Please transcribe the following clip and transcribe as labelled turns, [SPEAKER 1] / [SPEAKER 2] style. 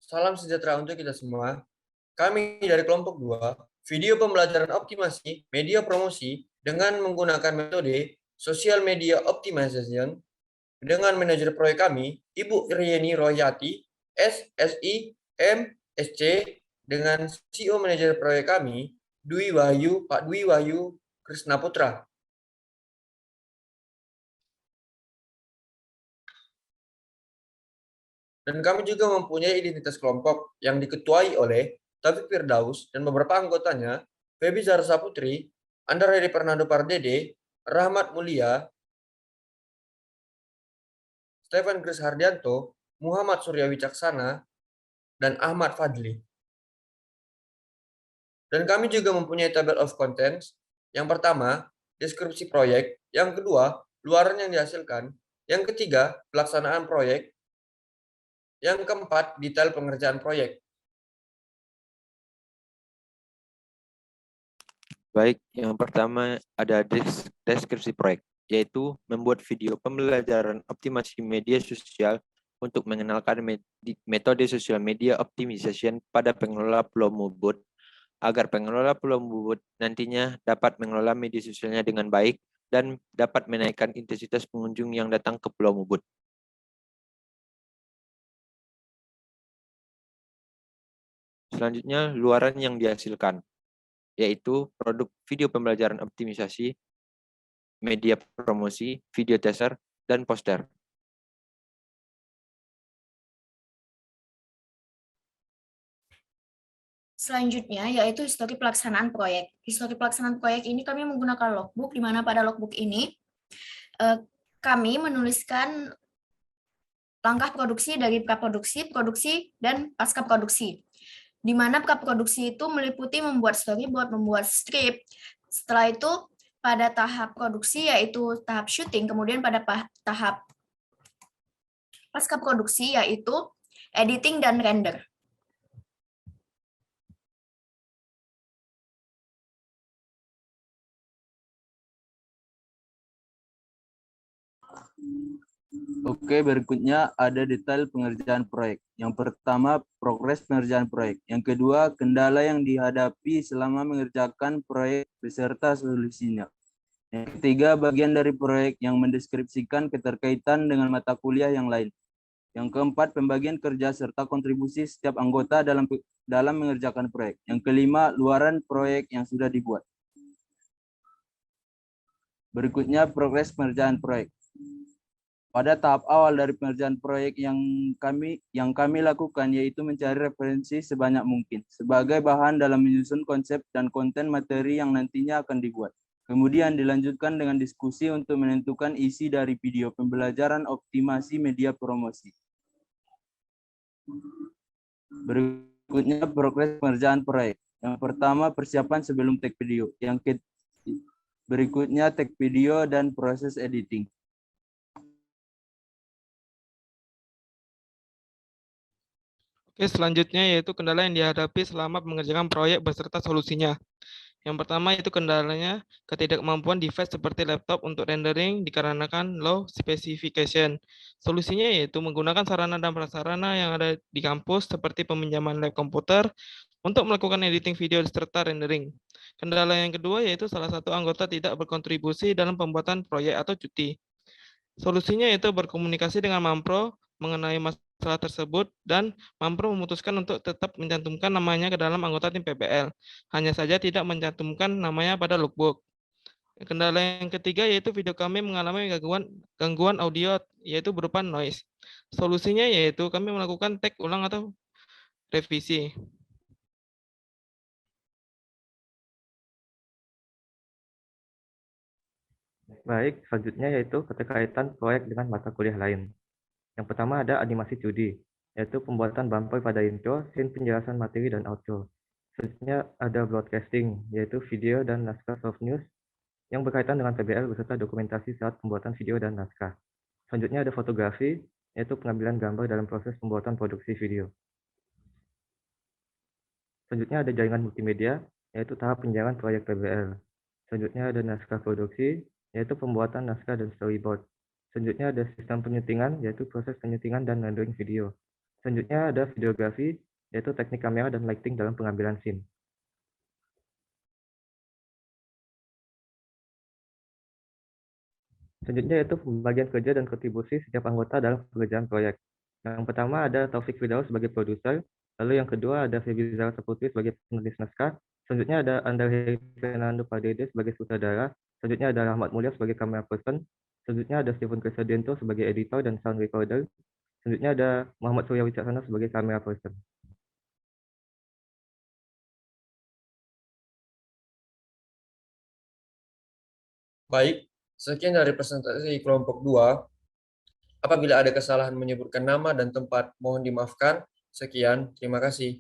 [SPEAKER 1] Salam sejahtera untuk kita semua. Kami dari kelompok 2, video pembelajaran optimasi media promosi dengan menggunakan metode Social Media Optimization dengan manajer proyek kami, Ibu Rieni Royati, SSI, MSC, dengan CEO manajer proyek kami, Pak Dwi Wahyu Krisna Putra. Dan kami juga mempunyai identitas kelompok yang diketuai oleh Taufik Firdaus dan beberapa anggotanya, Febi Zarsa Putri, Andra Hedi Fernando Pardede, Rahmat Mulia, Stefan Kris Hardianto, Muhammad Surya Wicaksana, dan Ahmad Fadli. Dan kami juga mempunyai table of contents. Yang pertama, deskripsi proyek. Yang kedua, luaran yang dihasilkan. Yang ketiga, pelaksanaan proyek. Yang keempat, detail pengerjaan proyek.
[SPEAKER 2] Baik, yang pertama ada deskripsi proyek, yaitu membuat video pembelajaran optimasi media sosial untuk mengenalkan metode social media optimization pada pengelola Pulau Mubut, agar pengelola Pulau Mubut nantinya dapat mengelola media sosialnya dengan baik dan dapat menaikkan intensitas pengunjung yang datang ke Pulau Mubut. Selanjutnya, luaran yang dihasilkan, yaitu produk video pembelajaran optimisasi, media promosi, video teaser, dan poster.
[SPEAKER 3] Selanjutnya yaitu histori pelaksanaan proyek. Histori pelaksanaan proyek ini kami menggunakan logbook, di mana pada logbook ini kami menuliskan langkah produksi dari praproduksi, produksi, dan pasca produksi. Di mana praproduksi itu meliputi membuat storyboard, membuat skrip. Setelah itu pada tahap produksi yaitu tahap syuting, kemudian pada tahap pasca produksi yaitu editing dan render.
[SPEAKER 4] Oke, berikutnya ada detail pengerjaan proyek. Yang pertama, progres pengerjaan proyek. Yang kedua, kendala yang dihadapi selama mengerjakan proyek beserta solusinya. Yang ketiga, bagian dari proyek yang mendeskripsikan keterkaitan dengan mata kuliah yang lain. Yang keempat, pembagian kerja serta kontribusi setiap anggota dalam mengerjakan proyek. Yang kelima, luaran proyek yang sudah dibuat. Berikutnya, progres pengerjaan proyek. Pada tahap awal dari pengerjaan proyek yang kami lakukan yaitu mencari referensi sebanyak mungkin sebagai bahan dalam menyusun konsep dan konten materi yang nantinya akan dibuat. Kemudian dilanjutkan dengan diskusi untuk menentukan isi dari video pembelajaran optimasi media promosi. Berikutnya progres pengerjaan proyek. Yang pertama persiapan sebelum take video. Berikutnya take video dan proses editing.
[SPEAKER 5] Oke, selanjutnya yaitu kendala yang dihadapi selama mengerjakan proyek beserta solusinya. Yang pertama itu kendalanya ketidakmampuan device seperti laptop untuk rendering dikarenakan low specification. Solusinya yaitu menggunakan sarana dan prasarana yang ada di kampus seperti peminjaman lab komputer untuk melakukan editing video serta rendering. Kendala yang kedua yaitu salah satu anggota tidak berkontribusi dalam pembuatan proyek atau cuti. Solusinya yaitu berkomunikasi dengan Mampro mengenai masalah tersebut dan Mampro memutuskan untuk tetap mencantumkan namanya ke dalam anggota tim PBL. Hanya saja tidak mencantumkan namanya pada logbook. Kendala yang ketiga yaitu video kami mengalami gangguan audio yaitu berupa noise. Solusinya yaitu kami melakukan take ulang atau revisi.
[SPEAKER 6] Baik, selanjutnya yaitu keterkaitan proyek dengan mata kuliah lain. Yang pertama ada animasi 2D, yaitu pembuatan bumper pada intro, scene penjelasan materi dan outro. Selanjutnya ada broadcasting, yaitu video dan naskah soft news yang berkaitan dengan PBL beserta dokumentasi saat pembuatan video dan naskah. Selanjutnya ada fotografi, yaitu pengambilan gambar dalam proses pembuatan produksi video. Selanjutnya ada jaringan multimedia, yaitu tahap penjaringan proyek PBL. Selanjutnya ada naskah produksi, yaitu pembuatan naskah dan storyboard. Selanjutnya ada sistem penyutingan, yaitu proses penyutingan dan rendering video. Selanjutnya ada videografi, yaitu teknik kamera dan lighting dalam pengambilan scene. Selanjutnya yaitu pembagian kerja dan kontribusi setiap anggota dalam pekerjaan proyek. Yang pertama ada Taufik Firdaus sebagai produser, lalu yang kedua ada Febi Zara Saputri sebagai penulis naskah, selanjutnya ada Andrea Fernando Padede sebagai sutradara, selanjutnya ada Rahmat Mulya sebagai camera person, selanjutnya ada Stephen Crescendento sebagai editor dan sound recorder, selanjutnya ada Muhammad Surya Wicaksana sebagai camera person.
[SPEAKER 1] Baik, sekian dari presentasi kelompok 2. Apabila ada kesalahan menyebutkan nama dan tempat, mohon dimaafkan. Sekian, terima kasih.